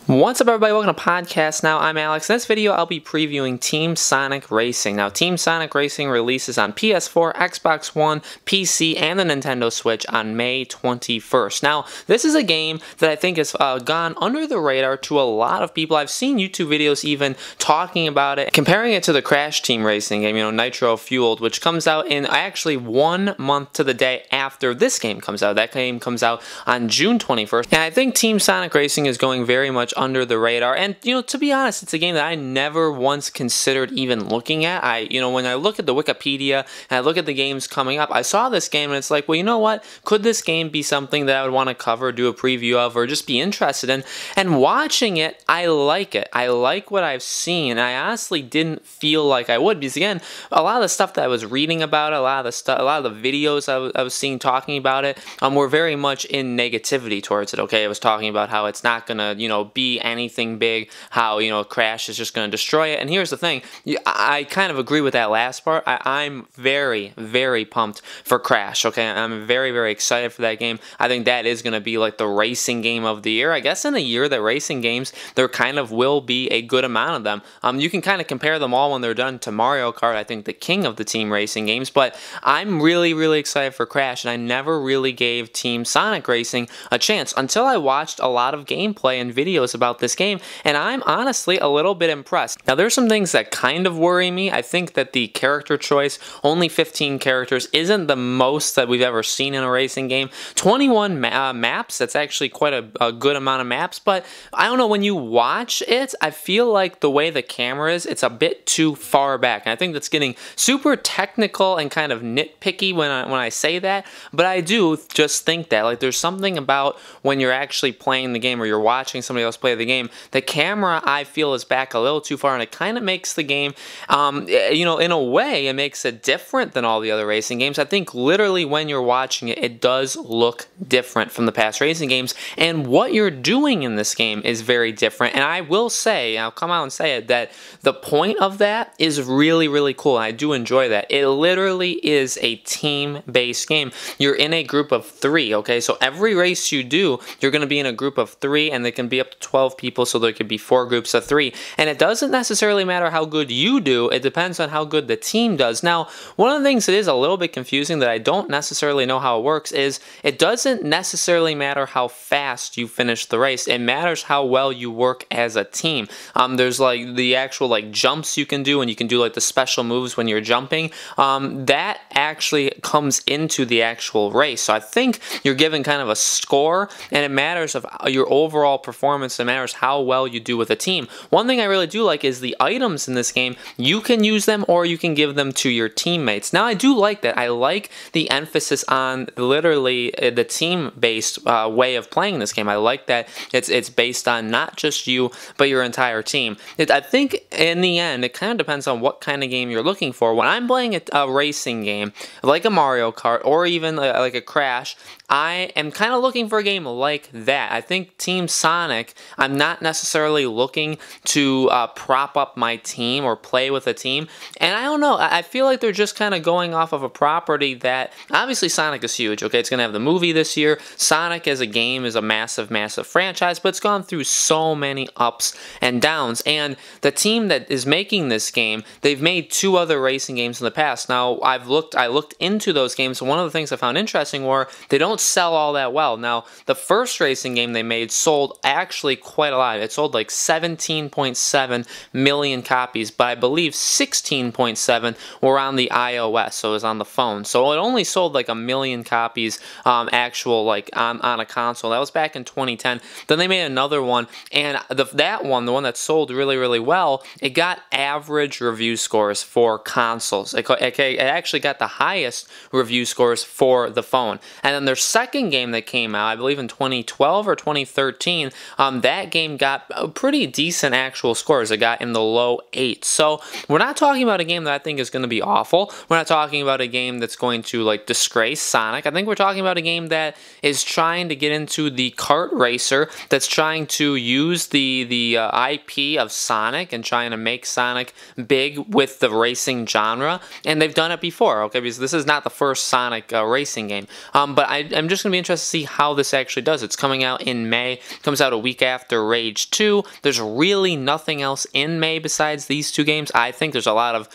What's up, everybody? Welcome to Podcast Now. I'm Alex. In this video, I'll be previewing Team Sonic Racing. Now, Team Sonic Racing releases on PS4, Xbox One, PC, and the Nintendo Switch on May 21st. Now, this is a game that I think has gone under the radar to a lot of people. I've seen YouTube videos even talking about it, comparing it to the Crash Team Racing game, Nitro Fueled, which comes out in actually 1 month to the day after this game comes out. That game comes out on June 21st. And I think Team Sonic Racing is going very much under the radar, and to be honest, it's a game that I never once considered even looking at. When I look at the Wikipedia and I look at the games coming up, I saw this game and it's like, well, you know what? Could this game be something that I would want to cover, do a preview of, or just be interested in? And watching it, I like it. I like what I've seen. I honestly didn't feel like I would, because again, a lot of the stuff that I was reading about it, a lot of the videos I was seeing talking about it, were very much in negativity towards it. Okay, I was talking about how it's not gonna, be anything big, how Crash is just going to destroy it. And here's the thing, I kind of agree with that last part. I'm very, very pumped for Crash. Okay, I'm very, very excited for that game. I think that is going to be like the racing game of the year. I guess in a year that racing games, there kind of will be a good amount of them. You can kind of compare them all when they're done to Mario Kart, I think the king of the team racing games, but I'm really, really excited for Crash, and I never really gave Team Sonic Racing a chance until I watched a lot of gameplay and videos about this game, and I'm honestly a little bit impressed. Now, there's some things that kind of worry me. I think that the character choice, only 15 characters, isn't the most that we've ever seen in a racing game. 21 maps, that's actually quite a good amount of maps, but I don't know, when you watch it, I feel like the way the camera is, it's a bit too far back, and I think that's getting super technical and kind of nitpicky when I say that, but I do just think that, like, there's something about when you're actually playing the game or you're watching somebody else play the game, the camera, I feel, is back a little too far, and it kind of makes the game, in a way, it makes it different than all the other racing games. I think literally when you're watching it, it does look different from the past racing games, and what you're doing in this game is very different, and I will say, I'll come out and say it, that the point of that is really, really cool, and I do enjoy that. It literally is a team-based game. You're in a group of 3, okay? So every race you do, you're going to be in a group of 3, and they can be up to 12 people, so there could be 4 groups of 3. And it doesn't necessarily matter how good you do, it depends on how good the team does. Now, one of the things that is a little bit confusing that I don't necessarily know how it works is it doesn't necessarily matter how fast you finish the race. It matters how well you work as a team. There's like the actual jumps you can do, and you can do like the special moves when you're jumping. That actually comes into the actual race. So I think you're given kind of a score, and it matters of your overall performance. It matters how well you do with a team. One thing I really do like is the items in this game. You can use them or you can give them to your teammates. Now, I do like that. I like the emphasis on literally the team-based way of playing this game. I like that it's based on not just you, but your entire team. I think in the end, it kind of depends on what kind of game you're looking for. When I'm playing a racing game, like a Mario Kart or even like a Crash, I am kind of looking for a game like that. I think Team Sonic, I'm not necessarily looking to prop up my team or play with a team. And I don't know, I feel like they're just kind of going off of a property that, obviously Sonic is huge, okay? It's going to have the movie this year. Sonic as a game is a massive, massive franchise, but it's gone through so many ups and downs. And the team that is making this game, they've made 2 other racing games in the past. Now, I looked into those games, and one of the things I found interesting were they don't sell all that well. Now, the first racing game they made sold actually quite a lot. It sold like 17.7 million copies, but I believe 16.7 were on the iOS, so it was on the phone. So it only sold like 1 million copies actual on a console. That was back in 2010. Then they made another one, and that one, the one that sold really, really well, it got average review scores for consoles. It actually got the highest review scores for the phone. And then their second game that came out, I believe in 2012 or 2013, that game got pretty decent actual scores. It got in the low 8s. So we're not talking about a game that I think is going to be awful. We're not talking about a game that's going to disgrace Sonic. I think we're talking about a game that is trying to get into the kart racer, that's trying to use the IP of Sonic and trying to make Sonic big with the racing genre. And they've done it before, okay? Because this is not the first Sonic racing game. But I'm just going to be interested to see how this actually does. It's coming out in May. It comes out a week after Rage 2. There's really nothing else in May besides these two games. I think there's a lot of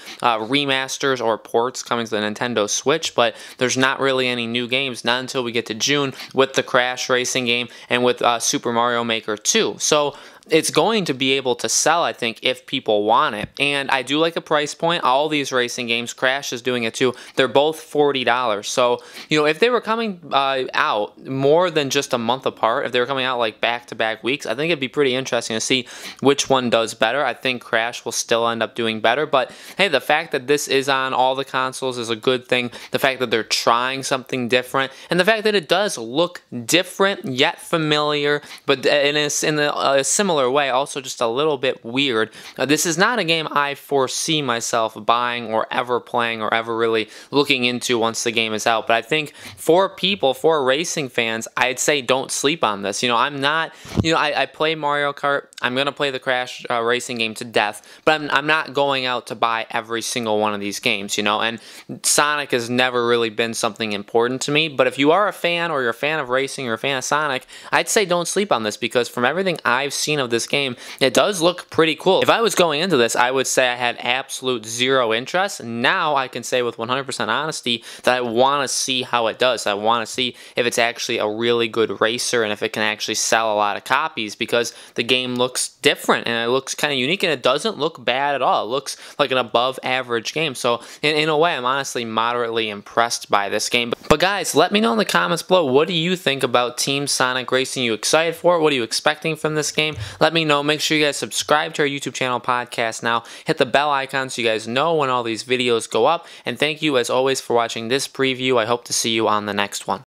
remasters or ports coming to the Nintendo Switch, but there's not really any new games, not until we get to June with the Crash Racing game and with Super Mario Maker 2. So it's going to be able to sell, I think, if people want it. And I do like the price point. All these racing games, Crash is doing it too, they're both $40. So, you know, if they were coming out more than just a month apart, if they were coming out like back-to-back weeks, I think it'd be pretty interesting to see which one does better. I think Crash will still end up doing better. But, hey, the fact that this is on all the consoles is a good thing. The fact that they're trying something different, and the fact that it does look different yet familiar, but in a similar way, also just a little bit weird. This is not a game I foresee myself buying or ever playing or ever really looking into once the game is out, but I think for people, for racing fans, I'd say don't sleep on this. You know, I'm not, you know, I play Mario Kart, I'm going to play the Crash racing game to death, but I'm not going out to buy every single one of these games, you know, and Sonic has never really been something important to me, but if you are a fan or you're a fan of racing or a fan of Sonic, I'd say don't sleep on this, because from everything I've seen of this game, it does look pretty cool. If I was going into this, I would say I had absolute zero interest. Now I can say with 100% honesty that I want to see how it does. I want to see if it's actually a really good racer and if it can actually sell a lot of copies, because the game looks different and it looks kind of unique and it doesn't look bad at all. It looks like an above average game. So in a way, I'm honestly moderately impressed by this game. But guys, let me know in the comments below, what do you think about Team Sonic Racing? Are you excited for it? What are you expecting from this game? Let me know. Make sure you guys subscribe to our YouTube channel Podcast Now. Hit the bell icon so you guys know when all these videos go up. And thank you as always for watching this preview. I hope to see you on the next one.